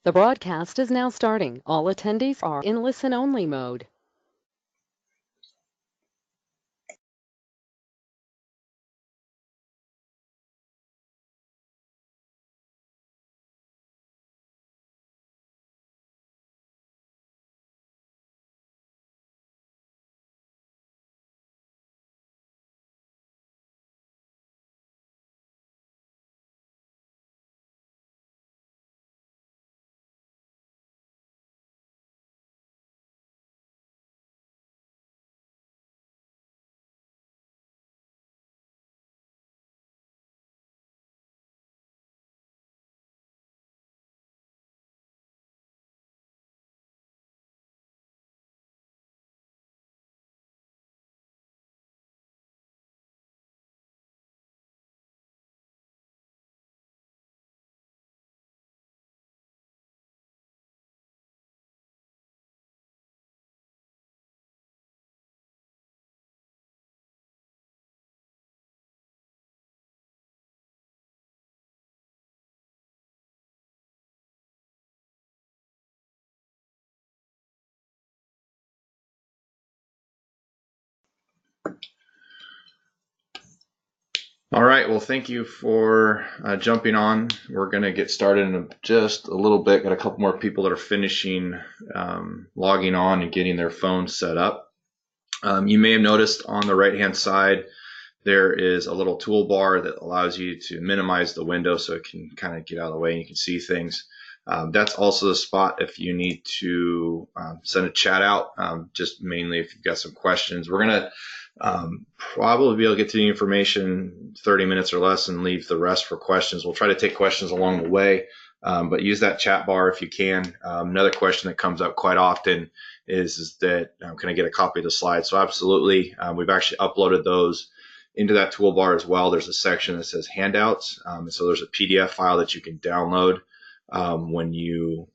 The broadcast is now starting. All attendees are in listen-only mode. All right, well, thank you for jumping on. We're going to get started in just a little bit. Got a couple more people that are finishing logging on and getting their phones set up. You may have noticed on the right-hand side, there is a little toolbar that allows you to minimize the window so it can kind of get out of the way and you can see things. That's also the spot if you need to send a chat out, just mainly if you've got some questions. We're going to probably be able to get to the information 30 minutes or less and leave the rest for questions. We'll try to take questions along the way, but use that chat bar if you can. Another question that comes up quite often is that can I get a copy of the slides? So absolutely, we've actually uploaded those into that toolbar as well. There's a section that says handouts. So there's a PDF file that you can download when you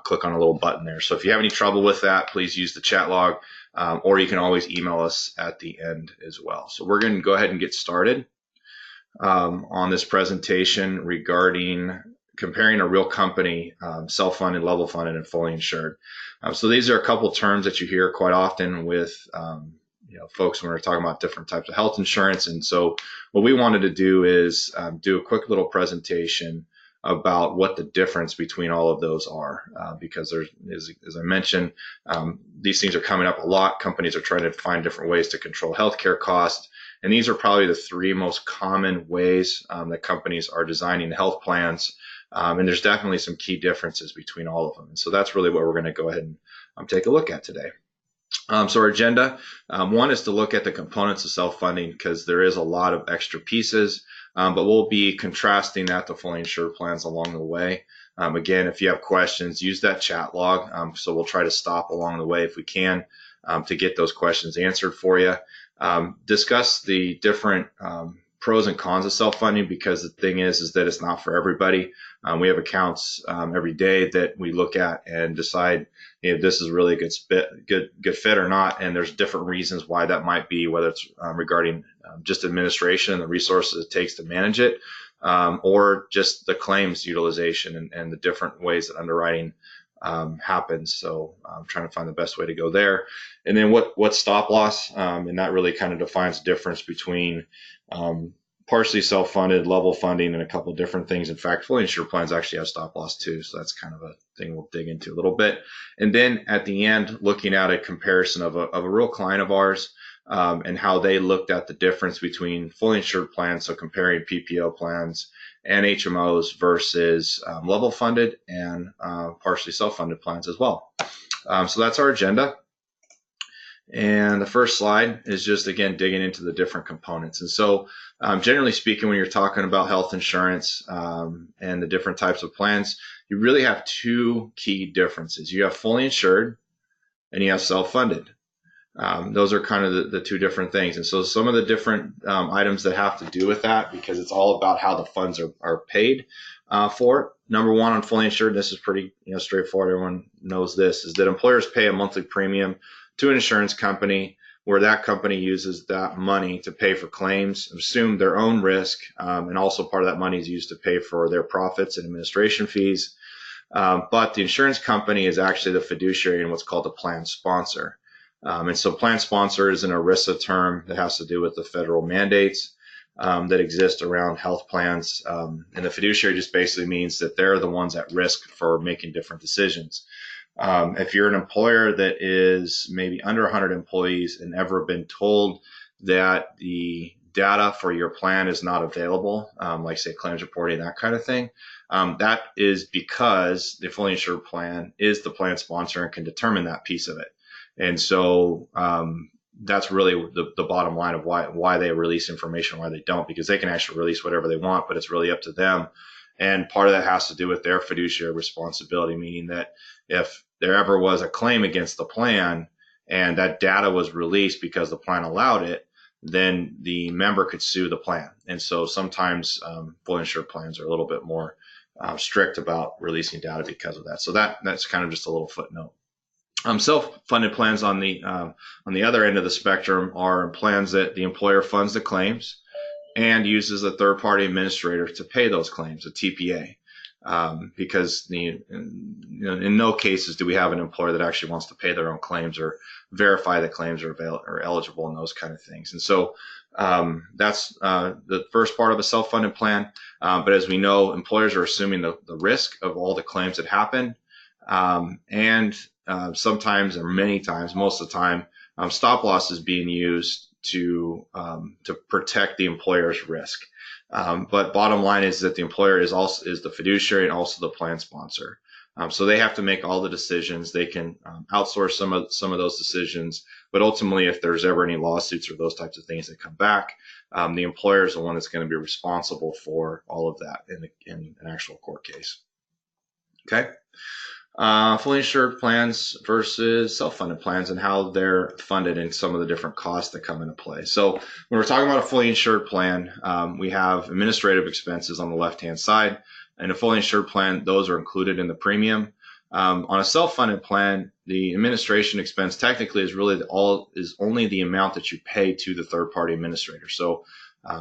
click on a little button there. So if you have any trouble with that, please use the chat log, or you can always email us at the end as well. So we're going to go ahead and get started on this presentation regarding comparing a real company, self-funded, level funded, and fully insured. So these are a couple terms that you hear quite often with folks when we're talking about different types of health insurance. And so what we wanted to do is do a quick little presentation about what the difference between all of those are, because there's, as I mentioned, these things are coming up a lot. Companies are trying to find different ways to control healthcare costs, and these are probably the three most common ways that companies are designing health plans, and there's definitely some key differences between all of them. And so that's really what we're going to go ahead and take a look at today. So our agenda, one is to look at the components of self-funding because there is a lot of extra pieces, but we'll be contrasting that to fully insured plans along the way. Again, if you have questions, use that chat log. So we'll try to stop along the way if we can to get those questions answered for you. Discuss the different pros and cons of self-funding because the thing is that it's not for everybody. We have accounts every day that we look at and decide if this is really a good fit or not, and there's different reasons why that might be, whether it's regarding just administration and the resources it takes to manage it, or just the claims utilization and the different ways that underwriting happens. So I'm trying to find the best way to go there. And then what's stop loss, and that really kind of defines the difference between partially self-funded, level funding, and a couple of different things. In fact, fully insured plans actually have stop loss too, so that's kind of a thing we'll dig into a little bit. And then at the end, looking at a comparison of a real client of ours and how they looked at the difference between fully insured plans, so comparing PPO plans and HMOs versus level funded and partially self-funded plans as well. So that's our agenda. And the first slide is just, again, digging into the different components. And so generally speaking, when you're talking about health insurance and the different types of plans, you really have two key differences. You have fully insured and you have self-funded. Those are kind of the two different things. And so some of the different items that have to do with that, because it's all about how the funds are paid for it. Number one, on fully insured, this is pretty straightforward. Everyone knows this, is that employers pay a monthly premium to an insurance company where that company uses that money to pay for claims, assume their own risk, and also part of that money is used to pay for their profits and administration fees. But the insurance company is actually the fiduciary in what's called a plan sponsor. And so plan sponsor is an ERISA term that has to do with the federal mandates that exist around health plans. And the fiduciary just basically means that they're the ones at risk for making different decisions. If you're an employer that is maybe under 100 employees and ever been told that the data for your plan is not available, like say claims reporting, that kind of thing, that is because the fully insured plan is the plan sponsor and can determine that piece of it. And so that's really the bottom line of why they release information, why they don't, because they can actually release whatever they want, but it's really up to them. And part of that has to do with their fiduciary responsibility, meaning that if there ever was a claim against the plan and that data was released because the plan allowed it, then the member could sue the plan. And so sometimes fully insured plans are a little bit more strict about releasing data because of that. So that's kind of just a little footnote. Self-funded plans on the other end of the spectrum are plans that the employer funds the claims and uses a third-party administrator to pay those claims, a TPA. Because in no cases do we have an employer that actually wants to pay their own claims or verify that claims are eligible and those kind of things. And so that's the first part of a self-funded plan. But as we know, employers are assuming the risk of all the claims that happen. And sometimes, or many times, most of the time, stop loss is being used to protect the employer's risk. But bottom line is that the employer is the fiduciary and also the plan sponsor. So they have to make all the decisions. They can outsource some of those decisions, but ultimately, if there's ever any lawsuits or those types of things that come back, the employer is the one that's going to be responsible for all of that in an actual court case. Okay. Fully insured plans versus self-funded plans and how they're funded and some of the different costs that come into play. So when we're talking about a fully insured plan, we have administrative expenses on the left-hand side. And a fully insured plan, those are included in the premium. On a self-funded plan, the administration expense technically is only the amount that you pay to the third-party administrator. So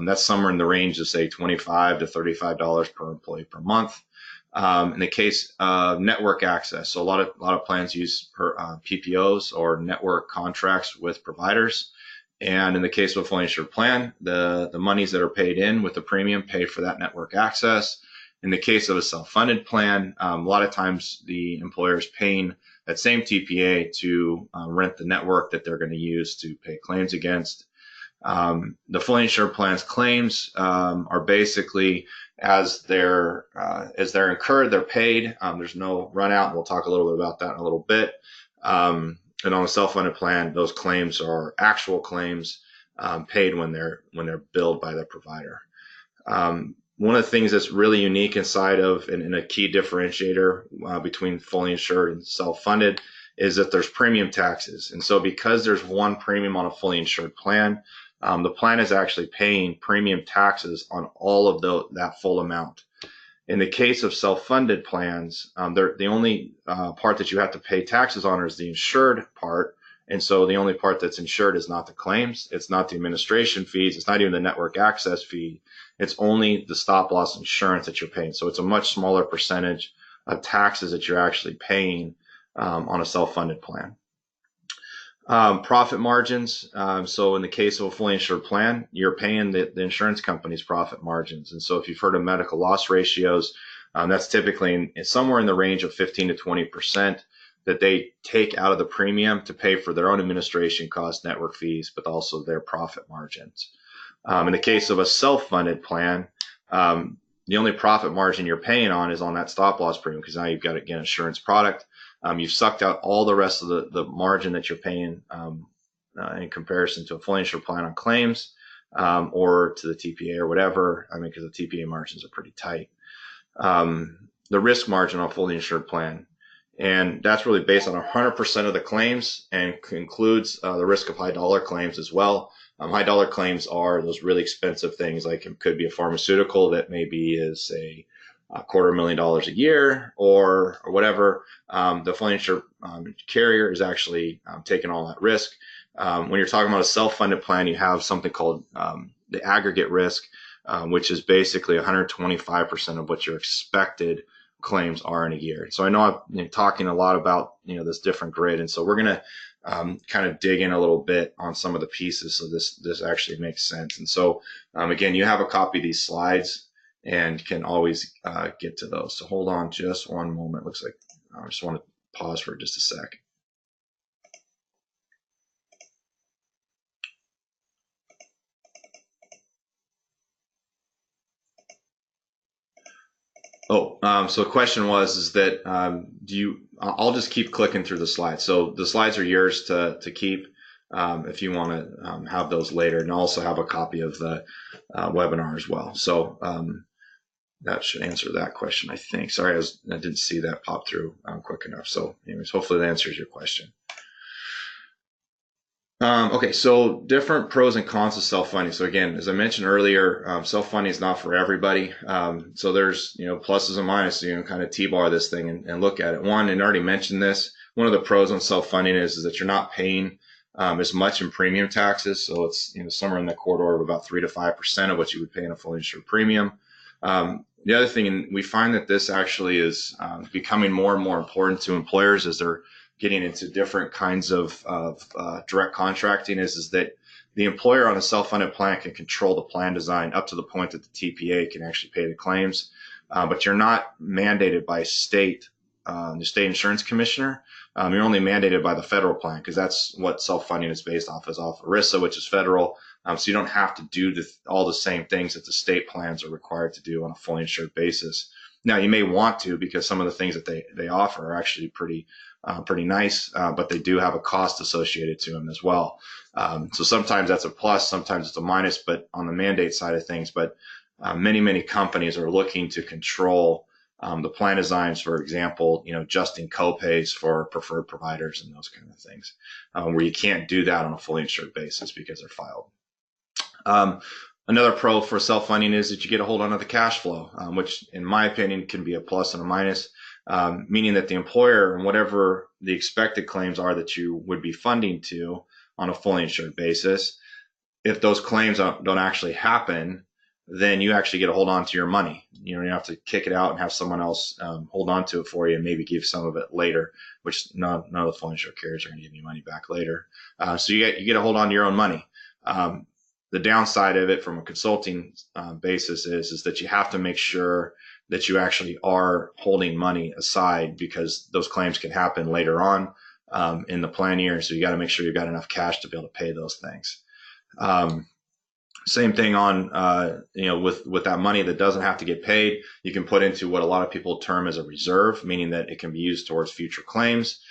that's somewhere in the range of say $25 to $35 per employee per month. In the case of network access, so a lot of plans use PPOs or network contracts with providers. And in the case of a fully insured plan, the monies that are paid in with the premium pay for that network access. In the case of a self-funded plan, a lot of times the employer is paying that same TPA to rent the network that they're going to use to pay claims against. The fully insured plan's claims are basically as they're incurred, they're paid. There's no run out, and we'll talk a little bit about that in a little bit. And on a self-funded plan, those claims are actual claims paid when they're billed by the provider. One of the things that's really unique inside of and a key differentiator between fully insured and self-funded is that there's premium taxes. And so because there's one premium on a fully insured plan, the plan is actually paying premium taxes on all of that full amount. In the case of self-funded plans, the only part that you have to pay taxes on is the insured part. And so the only part that's insured is not the claims. It's not the administration fees. It's not even the network access fee. It's only the stop loss insurance that you're paying. So it's a much smaller percentage of taxes that you're actually paying on a self-funded plan. Profit margins. So in the case of a fully insured plan, you're paying the insurance company's profit margins. And so if you've heard of medical loss ratios, that's typically somewhere in the range of 15 to 20% that they take out of the premium to pay for their own administration costs, network fees, but also their profit margins. In the case of a self-funded plan, the only profit margin you're paying on is on that stop loss premium because now you've got, again, insurance product. You've sucked out all the rest of the margin that you're paying in comparison to a fully insured plan on claims or to the TPA or whatever. I mean, because the TPA margins are pretty tight. The risk margin on a fully insured plan, and that's really based on 100% of the claims and includes the risk of high dollar claims as well. High dollar claims are those really expensive things, like it could be a pharmaceutical that maybe is a $250,000 a year or whatever. The fully insured carrier is actually taking all that risk. When you're talking about a self-funded plan, you have something called the aggregate risk, which is basically 125% of what your expected claims are in a year. So I know I've been talking a lot about this different grid, and so we're going to kind of dig in a little bit on some of the pieces so this actually makes sense. And so again, you have a copy of these slides and can always get to those. So hold on just one moment. Looks like I just want to pause for just a sec. So the question was, is that I'll just keep clicking through the slides. So the slides are yours to keep if you want to have those later, and I'll also have a copy of the webinar as well. So that should answer that question, I think. Sorry, I didn't see that pop through quick enough. So anyways, hopefully that answers your question. Okay, so different pros and cons of self-funding. So again, as I mentioned earlier, self-funding is not for everybody. So there's, pluses and minuses, kind of T-bar this thing and look at it. One, and I already mentioned this, one of the pros on self-funding is that you're not paying as much in premium taxes. So it's, somewhere in the corridor of about 3 to 5% of what you would pay in a fully insured premium. The other thing, and we find that this actually is becoming more and more important to employers as they're getting into different kinds of direct contracting, is that the employer on a self-funded plan can control the plan design up to the point that the TPA can actually pay the claims, but you're not mandated by the state insurance commissioner. You're only mandated by the federal plan, because that's what self-funding is based off, is off ERISA, which is federal. So you don't have to do all the same things that the state plans are required to do on a fully insured basis. Now, you may want to, because some of the things that they offer are actually pretty nice, but they do have a cost associated to them as well. So sometimes that's a plus, sometimes it's a minus, but on the mandate side of things. But many companies are looking to control the plan designs, for example, adjusting copays for preferred providers and those kind of things, where you can't do that on a fully insured basis because they're filed. Another pro for self-funding is that you get a hold on the cash flow, which in my opinion can be a plus and a minus, meaning that the employer, and whatever the expected claims are that you would be funding to on a fully insured basis, if those claims don't actually happen, then you actually get a hold on to your money. You have to kick it out and have someone else hold on to it for you and maybe give some of it later, which none of the fully insured carriers are going to give you money back later. So you get a hold on to your own money. The downside of it from a consulting basis is that you have to make sure that you actually are holding money aside, because those claims can happen later on in the plan year. So you got to make sure you've got enough cash to be able to pay those things. Same thing on, with that money that doesn't have to get paid, you can put into what a lot of people term as a reserve, meaning that it can be used towards future claims.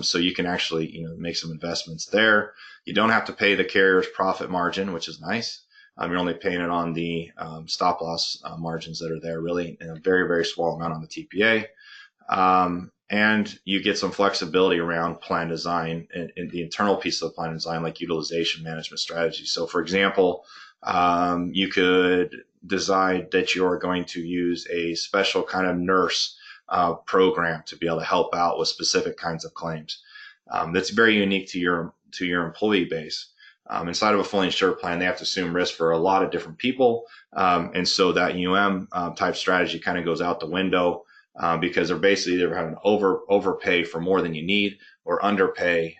So you can actually, make some investments there. You don't have to pay the carrier's profit margin, which is nice. You're only paying it on the stop loss margins that are there, really in a very, very small amount on the TPA. And you get some flexibility around plan design and the internal piece of the plan design, like utilization management strategy. So for example, you could decide that you're going to use a special kind of nurse program to be able to help out with specific kinds of claims. That's very unique to your employee base. Inside of a fully insured plan, they have to assume risk for a lot of different people. And so that type strategy kind of goes out the window, because they're basically either having to overpay for more than you need, or underpay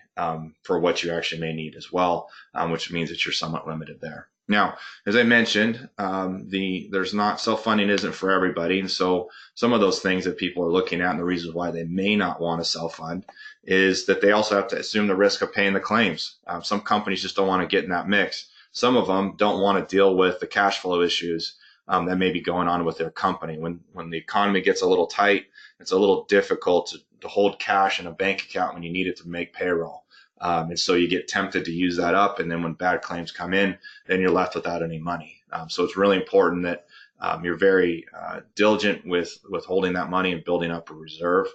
for what you actually may need as well, which means that you're somewhat limited there. Now, as I mentioned, there's not self-funding isn't for everybody. And so some of those things that people are looking at, and the reasons why they may not want to self-fund, is that they also have to assume the risk of paying the claims. Some companies just don't want to get in that mix. Some of them don't want to deal with the cash flow issues that may be going on with their company. When the economy gets a little tight, it's a little difficult to hold cash in a bank account when you need it to make payroll. And so you get tempted to use that up, and then when bad claims come in, then you're left without any money. So it's really important that you're very diligent with holding that money and building up a reserve,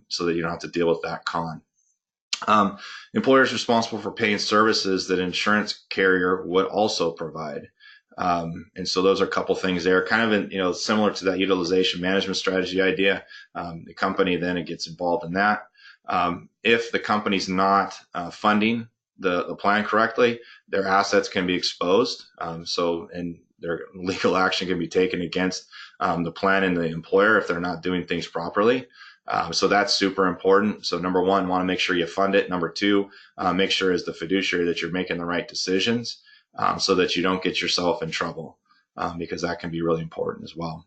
so that you don't have to deal with that con. Employers responsible for paying services that an insurance carrier would also provide. And so those are a couple things there, kind of similar to that utilization management strategy idea. The company then it gets involved in that. If the company's not funding the plan correctly, their assets can be exposed. And their legal action can be taken against the plan and the employer if they're not doing things properly. So that's super important. So number one, want to make sure you fund it. Number two, make sure as the fiduciary that you're making the right decisions so that you don't get yourself in trouble because that can be really important as well.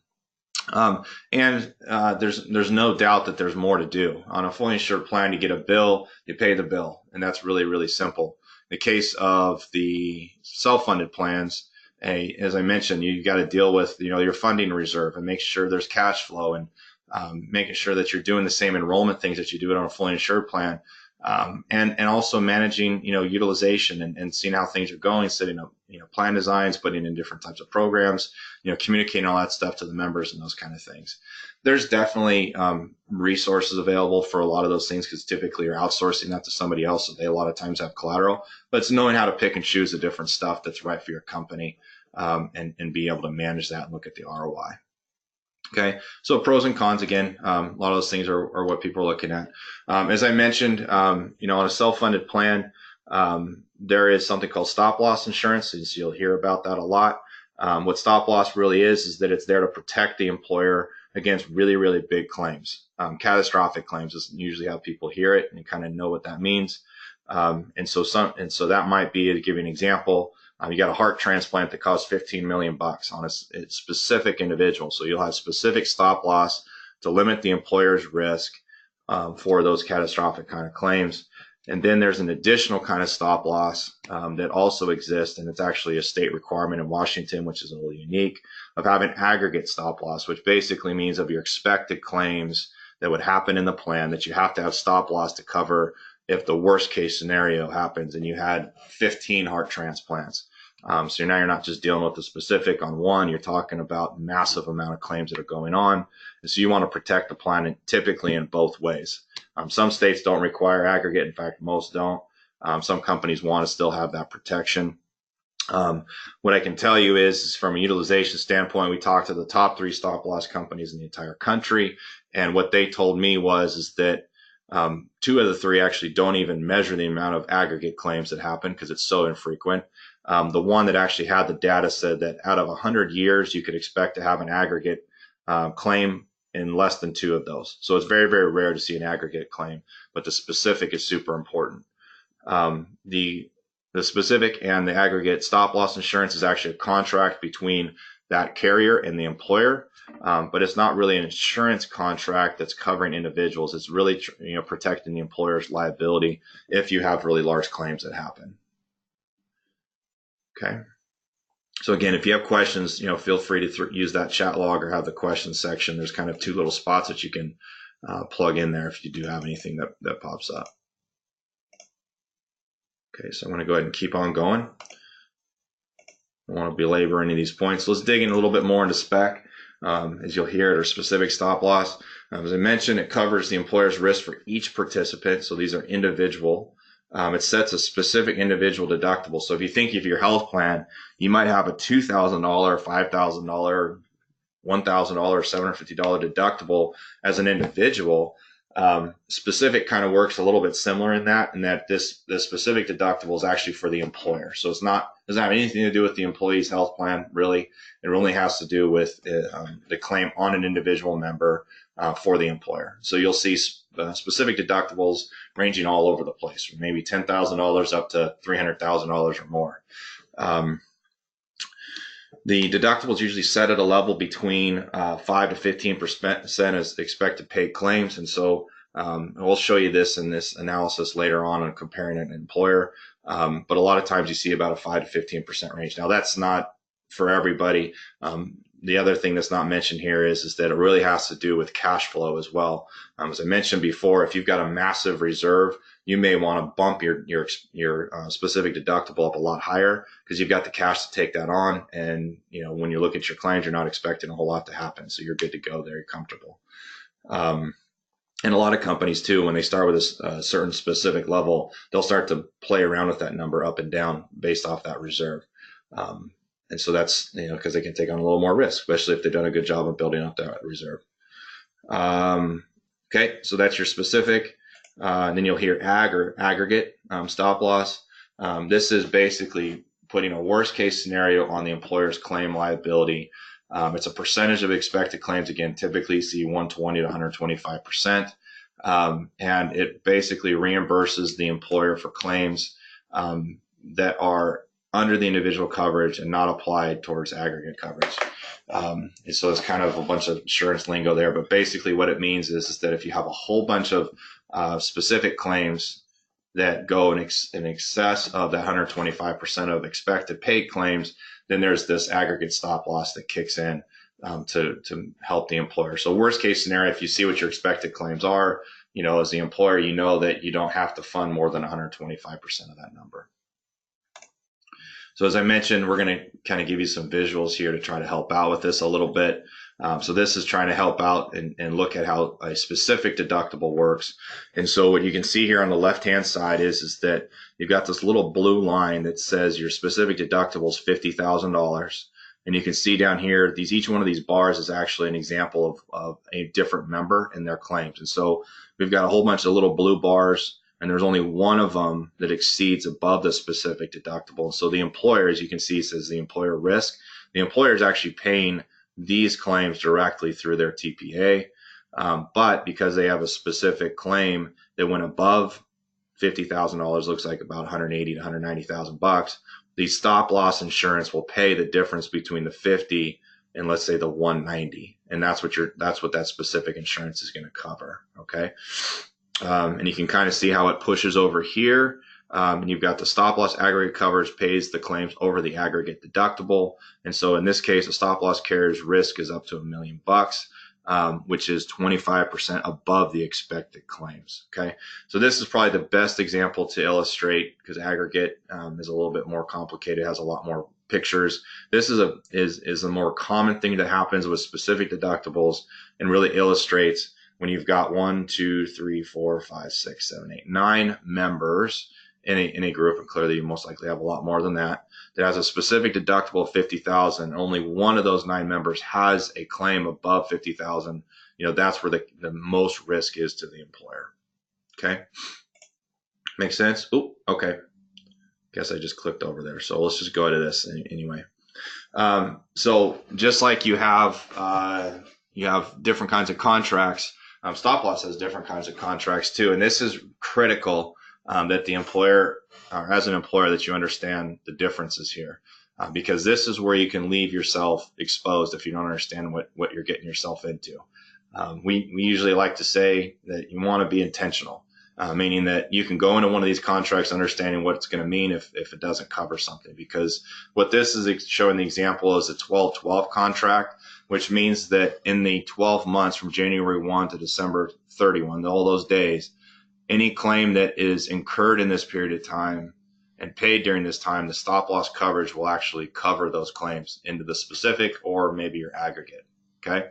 There's no doubt that there's more to do. On a fully insured plan, you get a bill, you pay the bill, and that's really, really simple. In the case of the self-funded plans, as I mentioned, you got to deal with your funding reserve and make sure there's cash flow and making sure that you're doing the same enrollment things that you do on a fully insured plan. And also managing, utilization and seeing how things are going, setting up, plan designs, putting in different types of programs, communicating all that stuff to the members and those kind of things. There's definitely resources available for a lot of those things because typically you're outsourcing that to somebody else, so they a lot of times have collateral. But it's knowing how to pick and choose the different stuff that's right for your company and be able to manage that and look at the ROI. Okay, so pros and cons again. A lot of those things are what people are looking at. As I mentioned, on a self-funded plan, there is something called stop loss insurance. So you'll hear about that a lot. What stop loss really is that it's there to protect the employer against really, really big claims. Catastrophic claims is usually how people hear it and you kind of know what that means. And so that might be, to give you an example, you got a heart transplant that costs $15 million on a specific individual. So you'll have specific stop loss to limit the employer's risk for those catastrophic kind of claims. And then there's an additional kind of stop loss that also exists, and it's actually a state requirement in Washington, which is a little unique, of having aggregate stop loss, which basically means of your expected claims that would happen in the plan that you have to have stop loss to cover if the worst case scenario happens and you had 15 heart transplants. So now you're not just dealing with the specific on one, you're talking about massive amount of claims that are going on. And so you want to protect the plan typically in both ways. Some states don't require aggregate. In fact, most don't. Some companies want to still have that protection. What I can tell you is from a utilization standpoint, we talked to the top 3 stop loss companies in the entire country. And what they told me is that 2 of the 3 actually don't even measure the amount of aggregate claims that happen because it's so infrequent. The one that actually had the data said that out of 100 years, you could expect to have an aggregate claim in less than 2 of those. So it's very, very rare to see an aggregate claim, but the specific is super important. The specific and the aggregate stop loss insurance is actually a contract between that carrier and the employer, but it's not really an insurance contract that's covering individuals. It's really protecting the employer's liability if you have really large claims that happen. Okay. So again, if you have questions, feel free to use that chat log or have the questions section. There's kind of 2 little spots that you can plug in there if you do have anything that pops up. Okay, so I'm going to go ahead and keep on going. I don't want to belabor any of these points. Let's dig in a little bit more into spec. As you'll hear, there's specific stop loss. As I mentioned, it covers the employer's risk for each participant. So these are individual. It sets a specific individual deductible. So if you think of your health plan, you might have a $2,000, $5,000, $1,000, $750 deductible as an individual. Specific kind of works a little bit similar in that the specific deductible is actually for the employer. So doesn't have anything to do with the employee's health plan, really. It only has to do with the claim on an individual member for the employer. So you'll see specific deductibles ranging all over the place, from maybe $10,000 up to $300,000 or more. The deductible is usually set at a level between 5 to 15% as expected paid claims. And so we'll show you this in this analysis later on comparing an employer. But a lot of times you see about a 5 to 15% range. Now, that's not for everybody. The other thing that's not mentioned here is that it really has to do with cash flow as well. As I mentioned before, if you've got a massive reserve, you may want to bump your specific deductible up a lot higher because you've got the cash to take that on. And when you look at your claims, you're not expecting a whole lot to happen, so you're good to go there. You're comfortable. And a lot of companies too, when they start with a certain specific level, they'll start to play around with that number up and down based off that reserve. And so that's, because they can take on a little more risk, especially if they've done a good job of building up that reserve. Okay, so that's your specific. And then you'll hear aggregate stop loss. This is basically putting a worst case scenario on the employer's claim liability It's a percentage of expected claims. Again, typically you see 120 to 125%. And it basically reimburses the employer for claims that are under the individual coverage and not applied towards aggregate coverage. And so it's kind of a bunch of insurance lingo there, but basically what it means is that if you have a whole bunch of specific claims that go in excess of that 125% of expected paid claims, then there's this aggregate stop loss that kicks in to help the employer. So worst case scenario, if you see what your expected claims are, as the employer, that you don't have to fund more than 125% of that number. So as I mentioned, we're going to kind of give you some visuals here to try to help out with this a little bit. So this is trying to help out and look at how a specific deductible works. And so what you can see here on the left-hand side is that you've got this little blue line that says your specific deductible is $50,000. And you can see down here, each one of these bars is actually an example of a different member and their claims. And so we've got a whole bunch of little blue bars, and there's only one of them that exceeds above the specific deductible. So the employer, as you can see, says the employer risk. The employer is actually paying these claims directly through their TPA, but because they have a specific claim that went above $50,000, looks like about $180,000 to $190,000, the stop loss insurance will pay the difference between the 50 and let's say the 190, and that's what that specific insurance is going to cover. Okay. And you can kind of see how it pushes over here. And you've got the stop loss aggregate coverage pays the claims over the aggregate deductible. And so in this case, the stop loss carrier's risk is up to $1 million, which is 25% above the expected claims. Okay. So this is probably the best example to illustrate, because aggregate is a little bit more complicated, has a lot more pictures. This is a more common thing that happens with specific deductibles and really illustrates when you've got 1, 2, 3, 4, 5, 6, 7, 8, 9 members in a group, and clearly you most likely have a lot more than that has a specific deductible of $50,000. Only one of those 9 members has a claim above $50,000. That's where the most risk is to the employer. Okay, makes sense? Oh, okay. Guess I just clicked over there. So let's just go to this anyway. So just like you have different kinds of contracts. Stop loss has different kinds of contracts too, and this is critical that the employer, or as an employer, that you understand the differences here, because this is where you can leave yourself exposed if you don't understand what you're getting yourself into. We usually like to say that you want to be intentional, meaning that you can go into one of these contracts understanding what it's going to mean if it doesn't cover something, because what this is showing the example is a 12-12 contract, which means that in the 12 months from January 1 to December 31, all those days, any claim that is incurred in this period of time and paid during this time, the stop loss coverage will actually cover those claims into the specific or maybe your aggregate. Okay,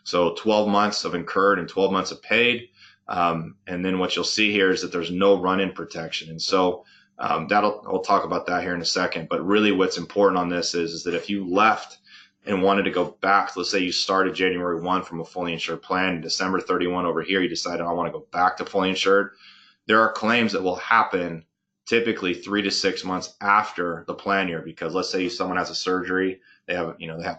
so 12 months of incurred and 12 months of paid. And then what you'll see here is that there's no run-in protection. And so I'll talk about that here in a second. But really what's important on this is that if you left and wanted to go back, let's say you started January 1 from a fully insured plan, December 31 over here, you decided I want to go back to fully insured. There are claims that will happen typically 3 to 6 months after the plan year, because let's say someone has a surgery, they have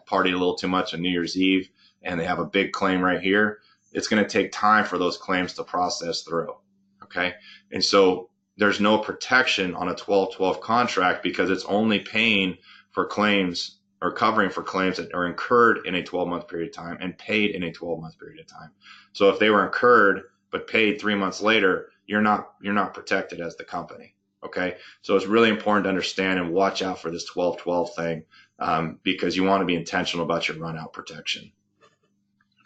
partied a little too much on New Year's Eve, and they have a big claim right here. It's going to take time for those claims to process through. Okay. And so there's no protection on a 12-12 contract because it's only paying for claims or covering for claims that are incurred in a 12-month period of time and paid in a 12-month period of time. So if they were incurred but paid 3 months later, you're not protected as the company. Okay. So it's really important to understand and watch out for this 12-12 thing, because you want to be intentional about your run out protection.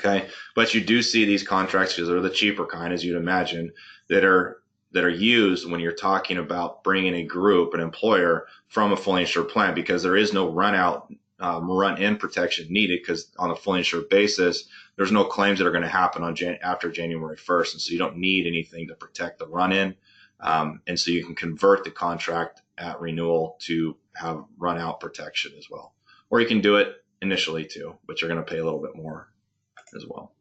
Okay. But you do see these contracts, because they're the cheaper kind, as you'd imagine, that are used when you're talking about bringing a group, an employer, from a fully insured plan, because there is no run-in protection needed, because on a fully insured basis, there's no claims that are going to happen after January 1st. And so you don't need anything to protect the run-in. And so you can convert the contract at renewal to have run-out protection as well. Or you can do it initially too, but you're going to pay a little bit more as well.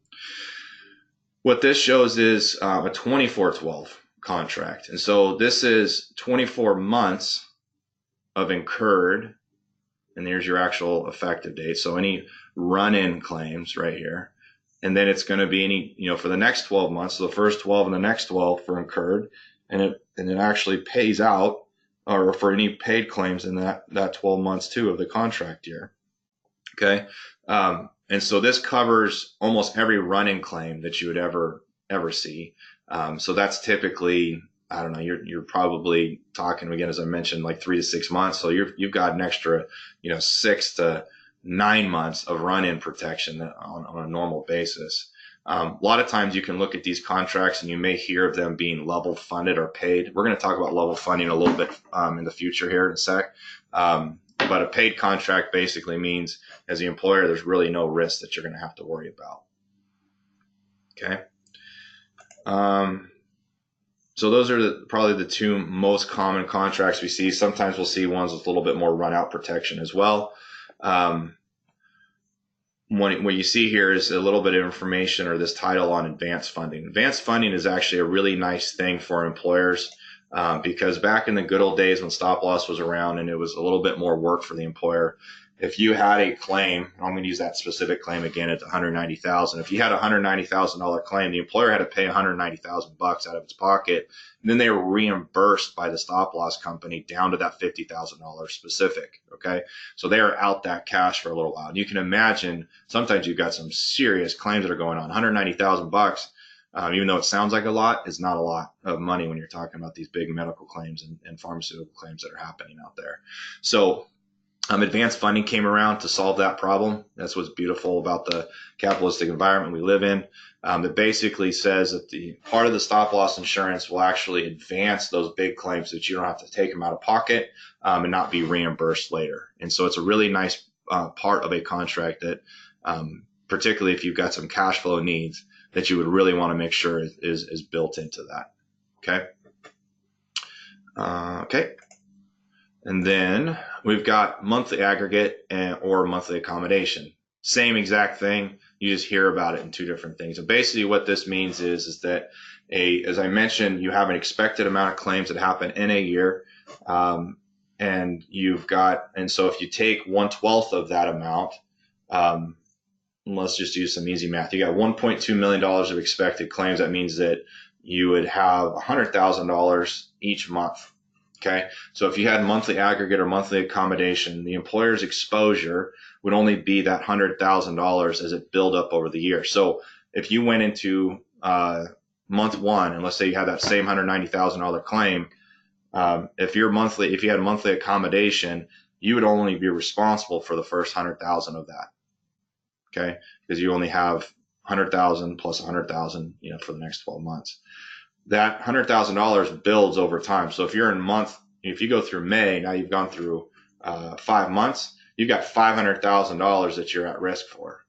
What this shows is a 24-12 contract. And so this is 24 months of incurred and here's your actual effective date. So any run-in claims right here. And then it's going to be any, for the next 12 months, so the first 12 and the next 12 for incurred, and it actually pays out, or for any paid claims in that 12 months too of the contract year. Okay. And so this covers almost every run-in claim that you would ever see. So that's typically, I don't know, you're probably talking, again, as I mentioned, like 3 to 6 months. So you've got an extra, 6 to 9 months of run-in protection on a normal basis. A lot of times you can look at these contracts and you may hear of them being level funded or paid. We're going to talk about level funding a little bit in the future here in a sec. But a paid contract basically means, as the employer, there's really no risk that you're going to have to worry about. Okay. So those are probably the two most common contracts we see. Sometimes we'll see ones with a little bit more run-out protection as well. What you see here is a little bit of information, or this title on advanced funding. Advanced funding is actually a really nice thing for employers. Because back in the good old days when stop loss was around and it was a little bit more work for the employer, if you had a claim, I'm going to use that specific claim again at $190,000. If you had a $190,000 claim, the employer had to pay $190,000 out of its pocket, and then they were reimbursed by the stop loss company down to that $50,000 specific. Okay, so they are out that cash for a little while. And you can imagine sometimes you've got some serious claims that are going on. $190,000. Even though it sounds like a lot, is not a lot of money when you're talking about these big medical claims and pharmaceutical claims that are happening out there. So advanced funding came around to solve that problem. That's what's beautiful about the capitalistic environment we live in. That basically says that the part of the stop loss insurance will actually advance those big claims so that you don't have to take them out of pocket and not be reimbursed later. And so it's a really nice part of a contract that, particularly if you've got some cash flow needs, that you would really want to make sure is built into that. Okay. Okay. And then we've got monthly aggregate or monthly accommodation. Same exact thing. You just hear about it in two different things. And basically what this means is that as I mentioned, you have an expected amount of claims that happen in a year. And so if you take 1/12 of that amount, let's just use some easy math. You got $1.2 million of expected claims. That means that you would have $100,000 each month. Okay. So if you had monthly aggregate or monthly accommodation, the employer's exposure would only be that $100,000 as it build up over the year. So if you went into month one, and let's say you had that same $190,000 claim, if you had monthly accommodation, you would only be responsible for the first $100,000 of that. Okay, because you only have 100,000 plus 100,000, for the next 12 months. That $100,000 builds over time. So if you go through May, now you've gone through 5 months, you've got $500,000 that you're at risk for,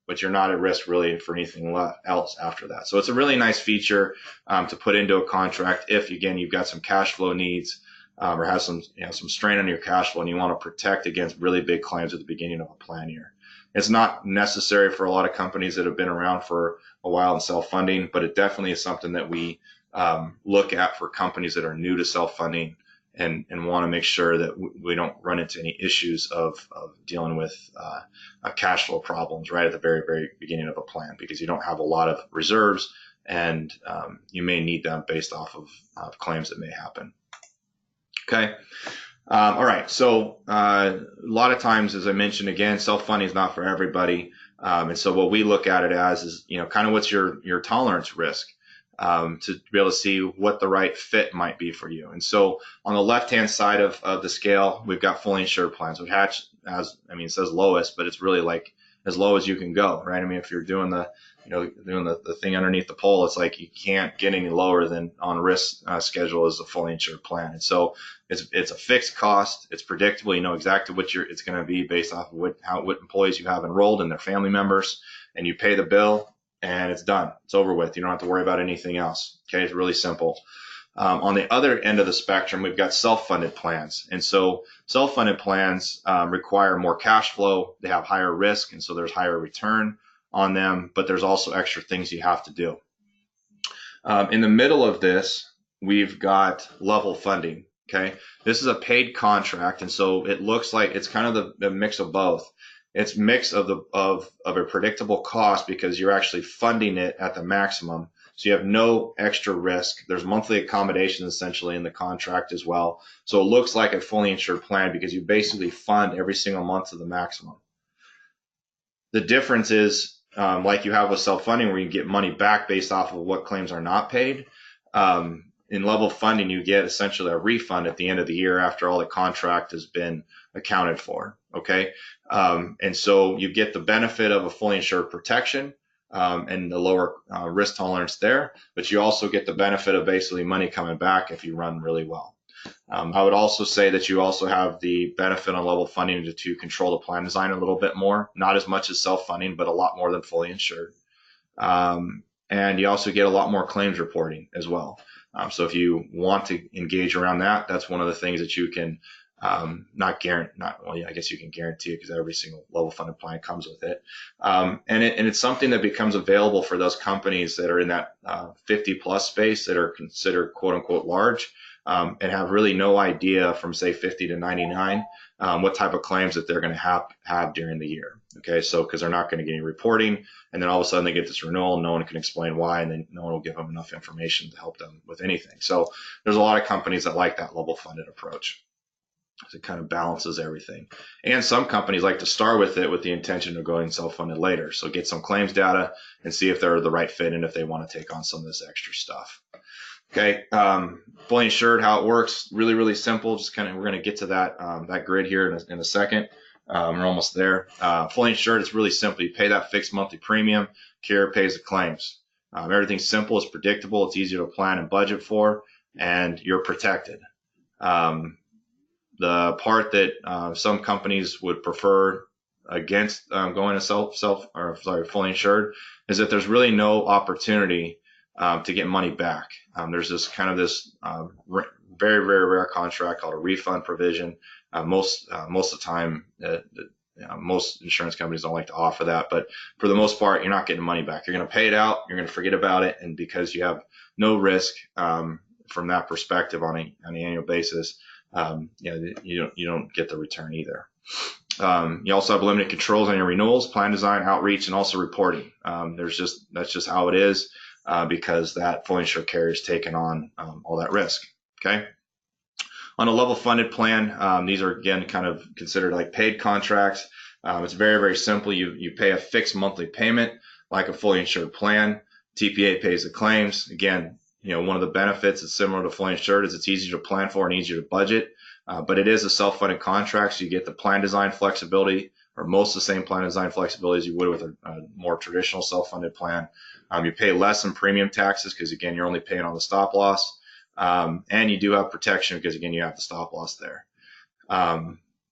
but you're not at risk really for anything else after that. So it's a really nice feature to put into a contract if, again, you've got some cash flow needs or have some strain on your cash flow and you want to protect against really big claims at the beginning of a plan year. It's not necessary for a lot of companies that have been around for a while in self-funding, but it definitely is something that we look at for companies that are new to self-funding and want to make sure that we don't run into any issues of dealing with cash flow problems right at the very, very beginning of a plan, because you don't have a lot of reserves and you may need them based off of claims that may happen. Okay. All right. So a lot of times, as I mentioned again, self-funding is not for everybody. And so what we look at it as is, kind of what's your tolerance risk to be able to see what the right fit might be for you. And so on the left-hand side of the scale, we've got fully insured plans, which it says lowest, but it's really like as low as you can go, right? I mean, if you're doing the thing underneath the pole, it's like you can't get any lower than on risk schedule as a fully insured plan. And so it's a fixed cost. It's predictable. You know exactly what it's going to be based off of what employees you have enrolled and their family members, and you pay the bill and it's done. It's over with. You don't have to worry about anything else. Okay. It's really simple. On the other end of the spectrum, we've got self-funded plans. And so self-funded plans require more cash flow. They have higher risk, and so there's higher return on them, but there's also extra things you have to do. In the middle of this, we've got level funding. Okay, this is a paid contract, and so it looks like it's kind of the mix of both. It's mix of a predictable cost because you're actually funding it at the maximum, so you have no extra risk. There's monthly accommodations essentially in the contract as well, so it looks like a fully insured plan because you basically fund every single month to the maximum. The difference is, like you have with self-funding, where you get money back based off of what claims are not paid. In level funding, you get essentially a refund at the end of the year after all the contract has been accounted for. Okay, and so you get the benefit of a fully insured protection and the lower risk tolerance there, but you also get the benefit of basically money coming back if you run really well. I would also say that you also have the benefit on level funding to control the plan design a little bit more, not as much as self-funding, but a lot more than fully insured. And you also get a lot more claims reporting as well. So if you want to engage around that, that's one of the things that you can I guess you can guarantee it because every single level funded plan comes with it. And it's something that becomes available for those companies that are in that 50 plus space that are considered quote unquote large. And have really no idea from say 50 to 99 what type of claims that they're going to have during the year. Okay, so because they're not going to get any reporting, and then all of a sudden they get this renewal, and no one can explain why, and then no one will give them enough information to help them with anything. So there's a lot of companies that like that level funded approach. So it kind of balances everything. And some companies like to start with it with the intention of going self-funded later. So get some claims data and see if they're the right fit and if they want to take on some of this extra stuff. Okay, fully insured, how it works, really, really simple. Just kind of, we're going to get to that grid here in a second. We're almost there. Fully insured, it's really simple. You pay that fixed monthly premium, carrier pays the claims. Everything's simple, it's predictable, it's easy to plan and budget for, and you're protected. The part that some companies would prefer against going to fully insured is that there's really no opportunity to get money back. There's this very, very rare contract called a refund provision. Most of the time, most insurance companies don't like to offer that, but for the most part, you're not getting money back. You're going to pay it out, you're going to forget about it, and because you have no risk from that perspective on an annual basis, you don't get the return either. You also have limited controls on your renewals, plan design, outreach, and also reporting. That's just how it is. Because that fully insured carrier is taking on all that risk. Okay. On a level funded plan, these are again kind of considered like paid contracts. It's very, very simple. You pay a fixed monthly payment like a fully insured plan. TPA pays the claims. Again, one of the benefits is similar to fully insured is it's easier to plan for and easier to budget. But it is a self-funded contract, so you get the plan design flexibility, or most of the same plan design flexibility as you would with a more traditional self-funded plan. You pay less in premium taxes because, again, you're only paying on the stop loss. And you do have protection because, again, you have the stop loss there.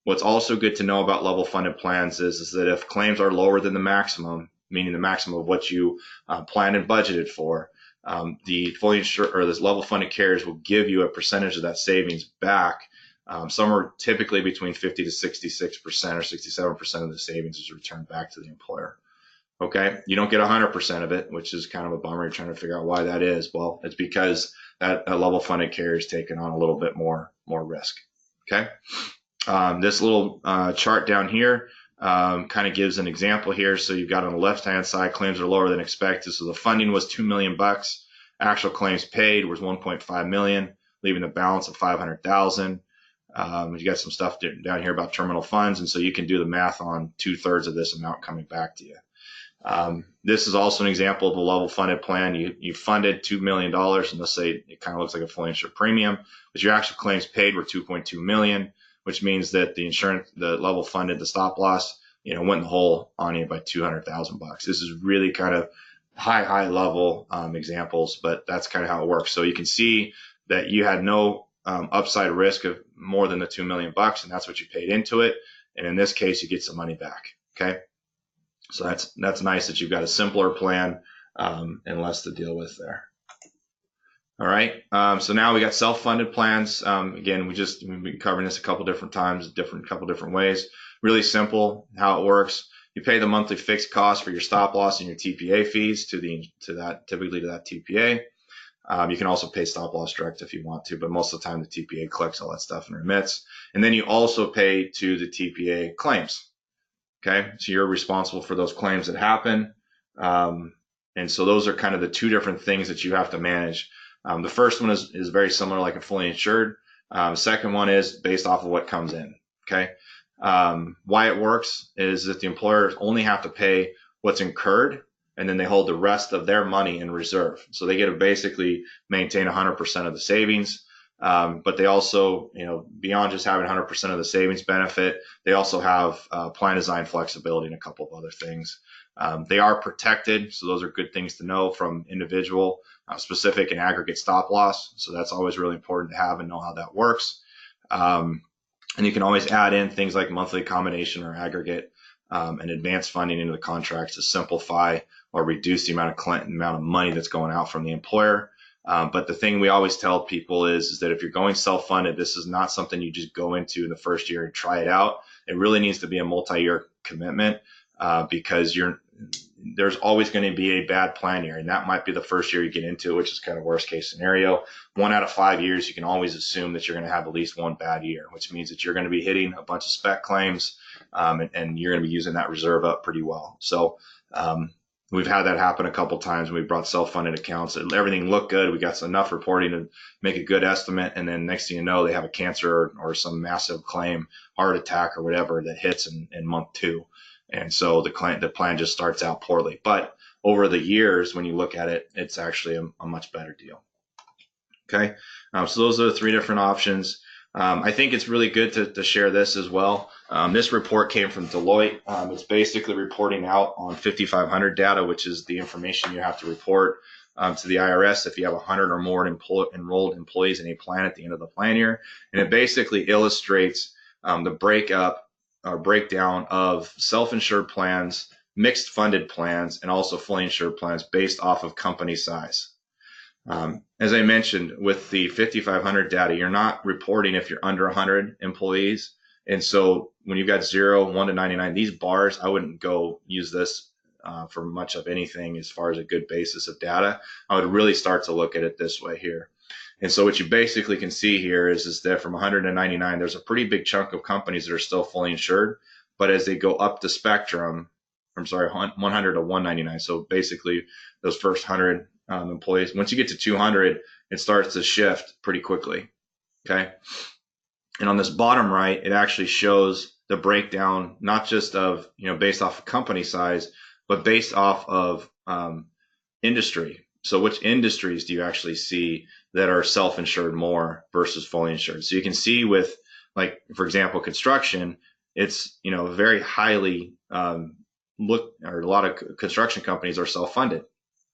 What's also good to know about level funded plans is that if claims are lower than the maximum, meaning the maximum of what you planned and budgeted for, the fully insured or this level funded carriers will give you a percentage of that savings back. Somewhere typically between 50 to 66% or 67% of the savings is returned back to the employer. Okay, you don't get 100% of it, which is kind of a bummer. You're trying to figure out why that is. Well, it's because that level funded carrier is taking on a little bit more risk. Okay, this little chart down here kind of gives an example here. So you've got on the left-hand side, claims are lower than expected. So the funding was $2 million. Actual claims paid was 1.5 million, leaving a balance of 500,000. You got some stuff down here about terminal funds, and so you can do the math on 2/3 of this amount coming back to you. This is also an example of a level funded plan. You funded $2 million, and let's say it kind of looks like a fully insured premium, but your actual claims paid were 2.2 million, which means that the level funded, the stop loss, went in the hole on you by 200,000 bucks. This is really kind of high level examples, but that's kind of how it works. So you can see that you had no upside risk of more than the 2 million bucks, and that's what you paid into it. And in this case, you get some money back. Okay. So that's nice that you've got a simpler plan and less to deal with there. All right. So now we got self-funded plans. Again, we've been covering this a couple different times, couple different ways. Really simple how it works. You pay the monthly fixed cost for your stop loss and your TPA fees typically to that TPA. You can also pay stop loss direct if you want to, but most of the time the TPA collects all that stuff and remits. And then you also pay to the TPA claims. Okay, so you're responsible for those claims that happen. And so those are kind of the two different things that you have to manage. The first one is very similar, like a fully insured. The second one is based off of what comes in. Okay. Why it works is that the employers only have to pay what's incurred, and then they hold the rest of their money in reserve. So they get to basically maintain 100% of the savings. But they also, beyond just having 100% of the savings benefit, they also have plan design flexibility and a couple of other things. They are protected, so those are good things to know from individual, specific, and aggregate stop loss. So that's always really important to have and know how that works. And you can always add in things like monthly accommodation or aggregate and advanced funding into the contracts to simplify or reduce the amount of money that's going out from the employer. But the thing we always tell people is that if you're going self-funded, this is not something you just go into in the first year and try it out. It really needs to be a multi-year commitment because there's always going to be a bad plan year, and that might be the first year you get into it, which is kind of worst case scenario. 1 out of 5 years, you can always assume that you're going to have at least one bad year, which means that you're going to be hitting a bunch of spec claims, and you're going to be using that reserve up pretty well. So we've had that happen a couple times when we brought self-funded accounts. Everything looked good. We got enough reporting to make a good estimate, and then next thing you know, they have a cancer or some massive claim, heart attack or whatever that hits in month 2. And so the plan just starts out poorly. But over the years, when you look at it, it's actually a much better deal. Okay, so those are the 3 different options. I think it's really good to share this as well. This report came from Deloitte. It's basically reporting out on 5,500 data, which is the information you have to report to the IRS if you have 100 or more enrolled employees in a plan at the end of the plan year. And it basically illustrates the breakdown of self-insured plans, mixed funded plans, and also fully insured plans based off of company size. As I mentioned, with the 5,500 data, you're not reporting if you're under 100 employees. And so when you've got 0, 1 to 99, these bars, I wouldn't go use this for much of anything as far as a good basis of data. I would really start to look at it this way here. And so what you basically can see here is that from 100 to 99, there's a pretty big chunk of companies that are still fully insured. But as they go up the spectrum, 100 to 199, so basically those first 100 employees, once you get to 200, it starts to shift pretty quickly. Okay. And on this bottom right, it actually shows the breakdown, not just of, based off of company size, but based off of industry. So which industries do you actually see that are self-insured more versus fully insured? So you can see with, like, for example, construction, it's, very highly or a lot of construction companies are self-funded.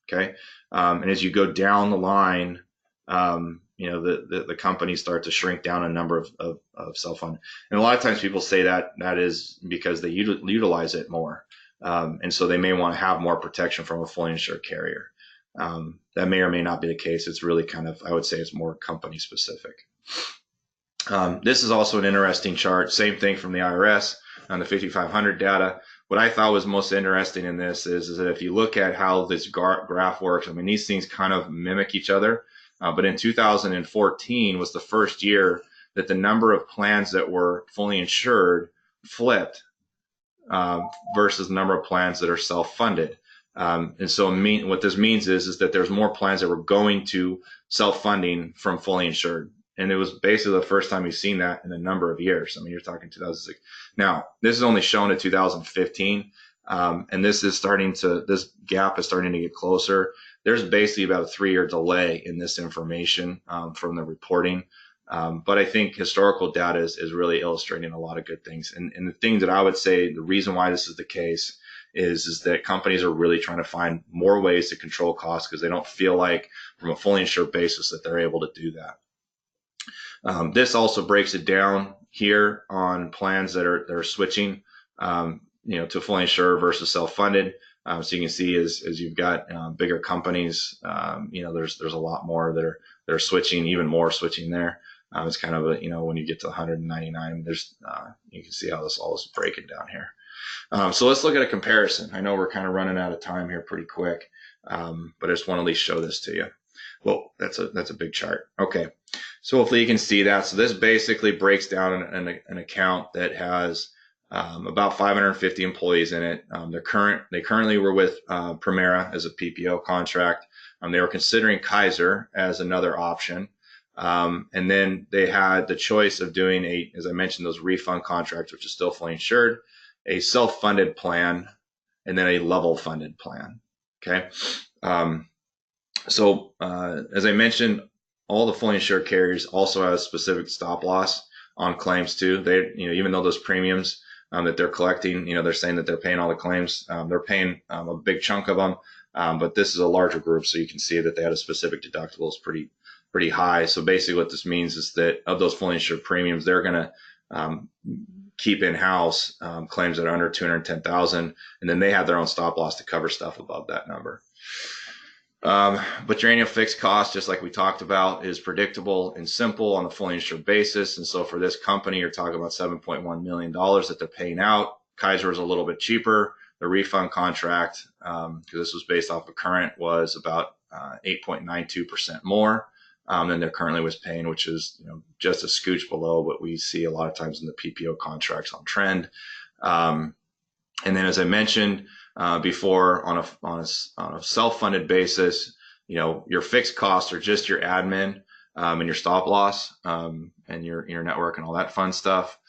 Okay. And as you go down the line, the companies start to shrink down a number of self-funded. And a lot of times people say that is because they utilize it more. And so they may want to have more protection from a fully insured carrier. That may or may not be the case. It's really kind of, I would say it's more company specific. This is also an interesting chart. Same thing from the IRS on the 5,500 data. What I thought was most interesting in this is that if you look at how this graph works, I mean, these things kind of mimic each other. But in 2014 was the first year that the number of plans that were fully insured flipped versus the number of plans that are self-funded. And so what this means is that there's more plans that were going to self-funding from fully insured. And it was basically the first time you've seen that in a number of years. I mean, you're talking 2006. Now, this is only shown in 2015. And this gap is starting to get closer. There's basically about a 3-year delay in this information from the reporting. But I think historical data is really illustrating a lot of good things. And the thing that I would say, the reason why this is the case is that companies are really trying to find more ways to control costs because they don't feel like from a fully insured basis that they're able to do that. This also breaks it down here on plans that are switching, to fully insured versus self-funded. So you can see as you've got bigger companies, there's a lot more that are switching, even more switching there. It's kind of when you get to 199, you can see how this all is breaking down here. So let's look at a comparison. I know we're kind of running out of time here pretty quick, but I just want to at least show this to you. Well, that's a big chart. Okay, so hopefully you can see that. So this basically breaks down an account that has about 550 employees in it. They currently were with Primera as a PPO contract. They were considering Kaiser as another option. And then they had the choice of doing as I mentioned, those refund contracts, which is still fully insured, a self-funded plan, and then a level funded plan. Okay. As I mentioned, all the fully insured carriers also have a specific stop loss on claims too. They, even though those premiums that they're collecting, they're saying that they're paying all the claims, they're paying a big chunk of them. But this is a larger group, so you can see that they had a specific deductible is pretty high. So basically, what this means is that of those fully insured premiums, they're going to keep in-house claims that are under 210,000, and then they have their own stop loss to cover stuff above that number. But your annual fixed cost, just like we talked about, is predictable and simple on a fully insured basis. And so for this company, you're talking about $7.1 million that they're paying out. Kaiser is a little bit cheaper. The refund contract, because this was based off of current, was about 8.92% more than they're currently was paying, which is just a scooch below what we see a lot of times in the PPO contracts on trend. And then, as I mentioned before, on a self-funded basis, your fixed costs are just your admin and your stop loss and your network and all that fun stuff.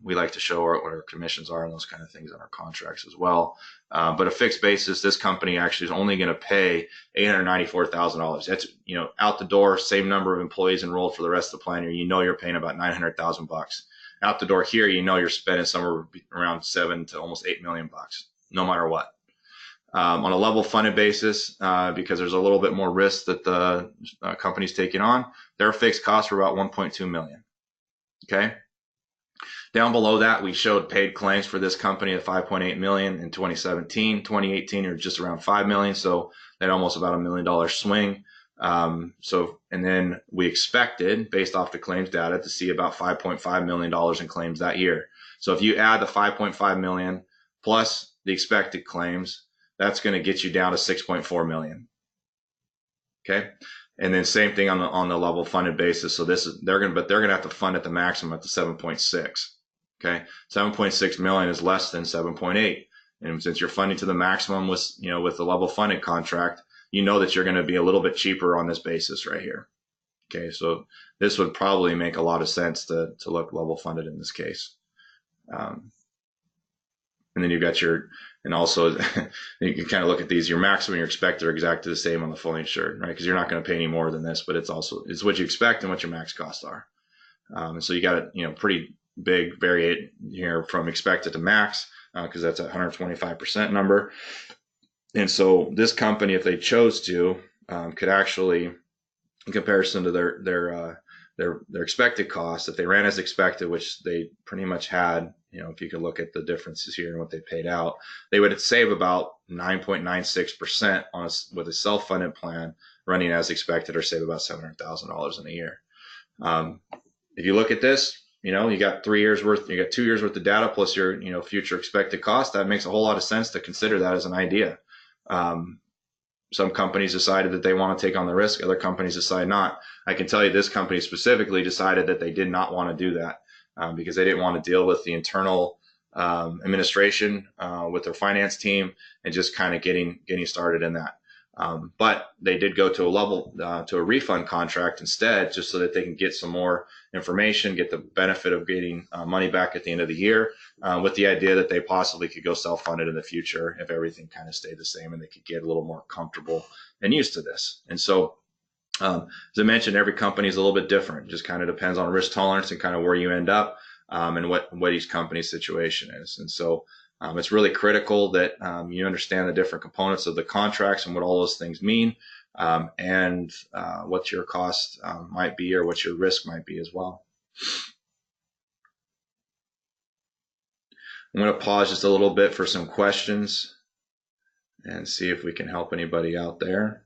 We like to show what our commissions are and those kind of things on our contracts as well. But a fixed basis, this company actually is only going to pay $894,000. That's out the door, same number of employees enrolled for the rest of the plan year. You're paying about $900,000. Out the door here, you're spending somewhere around $7 to almost $8 million, no matter what. On a level funded basis, because there's a little bit more risk that the company's taking on, their fixed costs were about $1.2 million. Okay. Down below that, we showed paid claims for this company at $5.8 million in 2017. 2018, are just around $5 million, so that almost about $1 million swing. And then we expected, based off the claims data, to see about $5.5 million in claims that year. So if you add the $5.5 million plus the expected claims, that's going to get you down to $6.4 million. Okay. And then same thing on the level funded basis. So they're going to have to fund at the maximum at the 7.6. Okay. 7.6 million is less than 7.8. And since you're funding to the maximum with the level funded contract, that you're going to be a little bit cheaper on this basis right here. Okay. So this would probably make a lot of sense to look level funded in this case. And then you've got and also you can kind of look at these, your maximum and your expected are exactly the same on the fully insured, right? Because you're not going to pay any more than this, but it's what you expect and what your max costs are. And so you got a pretty big variate here from expected to max, because that's a 125% number. And so this company, if they chose to, could actually, in comparison to their expected costs, if they ran as expected, which they pretty much had, if you could look at the differences here and what they paid out, they would save about 9.96% with a self-funded plan running as expected, or save about $700,000 in a year. If you look at this, you got 2 years worth of data plus your, future expected cost. That makes a whole lot of sense to consider that as an idea. Some companies decided that they want to take on the risk. Other companies decide not. I can tell you this company specifically decided that they did not want to do that because they didn't want to deal with the internal administration with their finance team and just kind of getting started in that. But they did go to a refund contract instead, just so that they can get some more information, get the benefit of getting money back at the end of the year, with the idea that they possibly could go self-funded in the future if everything kind of stayed the same and they could get a little more comfortable and used to this. And so, as I mentioned, every company is a little bit different. It just kind of depends on risk tolerance and kind of where you end up and what each company's situation is. And so, it's really critical that you understand the different components of the contracts and what all those things mean, and what your cost might be or what your risk might be as well. I'm going to pause just a little bit for some questions and see if we can help anybody out there.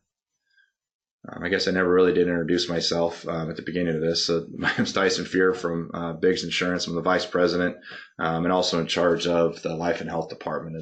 I guess I never really did introduce myself at the beginning of this. So my name is Tyson Fuehrer from Biggs Insurance. I'm the vice president and also in charge of the life and health department as well.